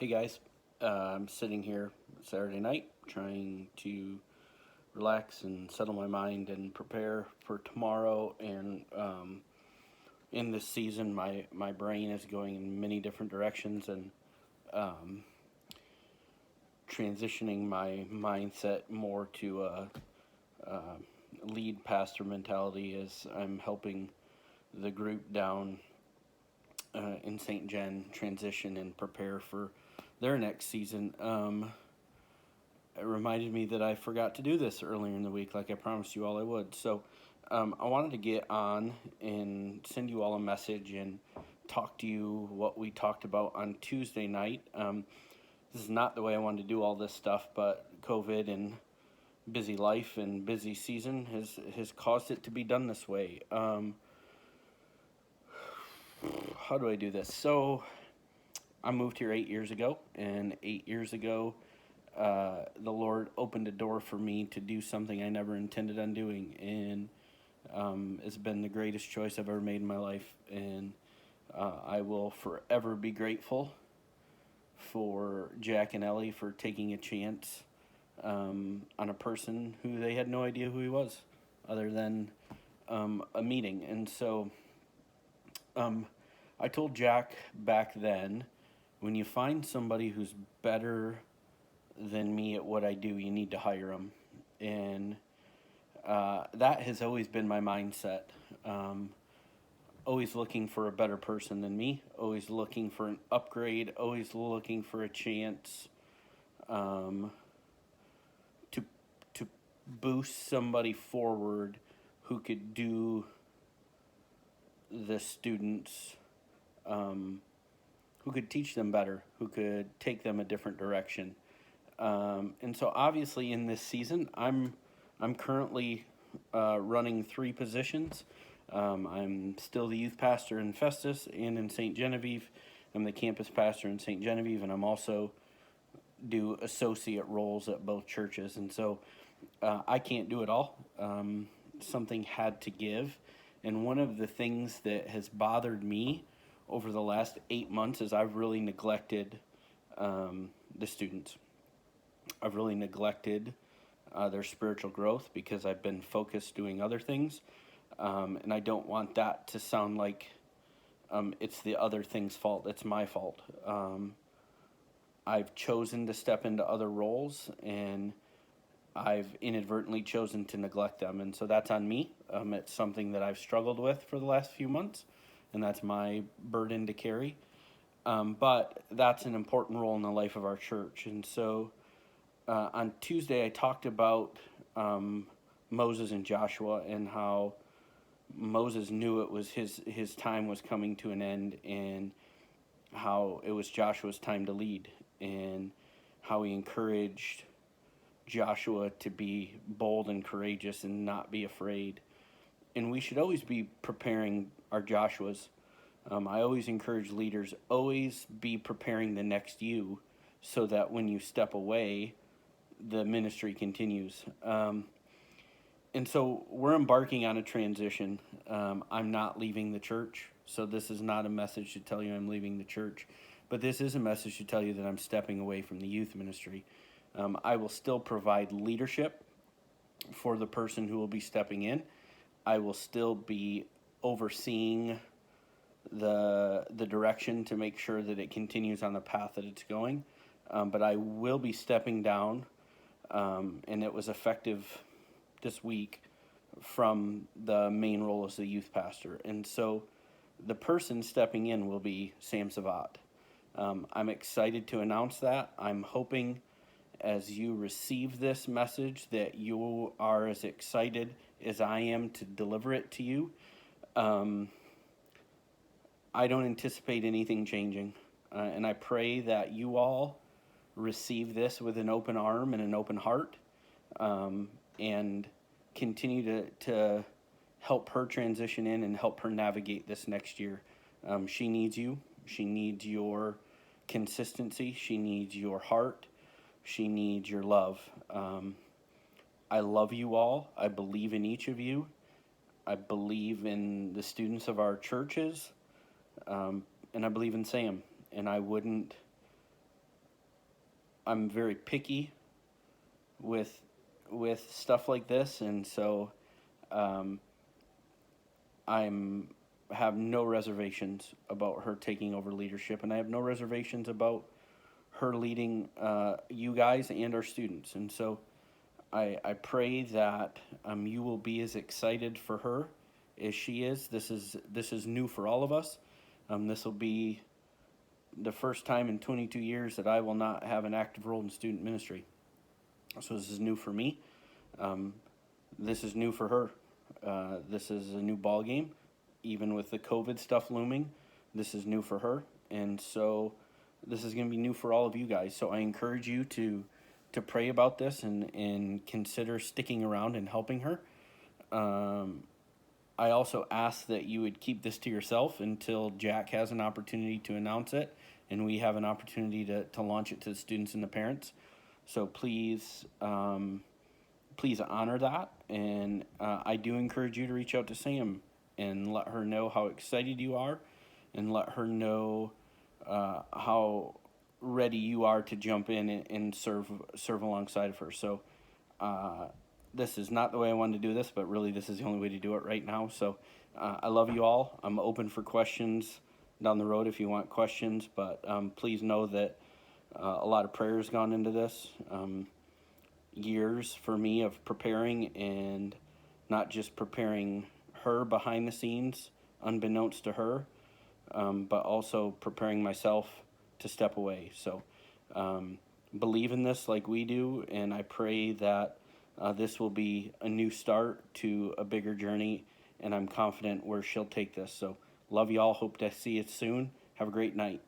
Hey guys, I'm sitting here Saturday night trying to relax and settle my mind and prepare for tomorrow. And in this season, my brain is going in many different directions and um, transitioning my mindset more to a lead pastor mentality as I'm helping the group down in St. Jen transition and prepare for their next season. It reminded me that I forgot to do this earlier in the week, like I promised you all I would. So I wanted to get on and send you all a message and talk to you what we talked about on Tuesday night. This is not the way I wanted to do all this stuff, but COVID and busy life and busy season has caused it to be done this way. How do I do this? So I moved here 8 years ago, and 8 years ago, the Lord opened a door for me to do something I never intended on doing, and it's been the greatest choice I've ever made in my life. And I will forever be grateful for Jack and Ellie for taking a chance on a person who they had no idea who he was, other than a meeting. And so um, I told Jack back then, when you find somebody who's better than me at what I do, you need to hire them. And that has always been my mindset. Um, Always looking for a better person than me, always looking for an upgrade, always looking for a chance um, to, to boost somebody forward who could do the students, um, who could teach them better, who could take them a different direction. And so obviously in this season, I'm currently running three positions. I'm still the youth pastor in Festus and in St. Genevieve. I'm the campus pastor in St. Genevieve, and I'm also do associate roles at both churches. And so I can't do it all. Something had to give. And one of the things that has bothered me over the last 8 months is I've really neglected the students. I've really neglected their spiritual growth because I've been focused doing other things. And I don't want that to sound like it's the other thing's fault. It's my fault. I've chosen to step into other roles, and I've inadvertently chosen to neglect them. And so that's on me. It's something that I've struggled with for the last few months, and that's my burden to carry. But that's an important role in the life of our church. And so on Tuesday, I talked about Moses and Joshua and how Moses knew it was his time was coming to an end, and how it was Joshua's time to lead, and how he encouraged Joshua to be bold and courageous and not be afraid. And we should always be preparing our Joshuas. I always encourage leaders, always be preparing the next you so that when you step away, the ministry continues. And so we're embarking on a transition. I'm not leaving the church, so this is not a message to tell you I'm leaving the church, but this is a message to tell you that I'm stepping away from the youth ministry. I will still provide leadership for the person who will be stepping in. I will still be overseeing the direction to make sure that it continues on the path that it's going. But I will be stepping down, and it was effective this week from the main role as the youth pastor. And so the person stepping in will be Sam Savat. I'm excited to announce that. I'm hoping as you receive this message that you are as excited as I am to deliver it to you. I don't anticipate anything changing. And I pray that you all receive this with an open arm and an open heart, and continue to help her transition in and help her navigate this next year. She needs you. She needs your consistency. She needs your heart. She needs your love. I love you all. I believe in each of you. I believe in the students of our churches, and I believe in Sam. And I wouldn't I'm very picky with stuff like this, and so um, I'm have no reservations about her taking over leadership, and I have no reservations about her leading you guys and our students. And so I pray that you will be as excited for her as she is. This is new for all of us. This will be the first time in 22 years that I will not have an active role in student ministry. So this is new for me. Um, this is new for her. This is a new ball game, even with the COVID stuff looming. This is new for her, and so this is going to be new for all of you guys. So I encourage you to pray about this and consider sticking around and helping her. Um, I also ask that you would keep this to yourself until Jack has an opportunity to announce it and we have an opportunity to launch it to the students and the parents. So please, please honor that. And I do encourage you to reach out to Sam and let her know how excited you are and let her know how ready you are to jump in and serve alongside of her. So this is not the way I wanted to do this, but really this is the only way to do it right now. So I love you all. I'm open for questions down the road if you want questions, but please know that a lot of prayer has gone into this. Years for me of preparing, and not just preparing her behind the scenes, unbeknownst to her, but also preparing myself to step away. So believe in this like we do, and I pray that this will be a new start to a bigger journey, and I'm confident where she'll take this. So love y'all. Hope to see you soon. Have a great night.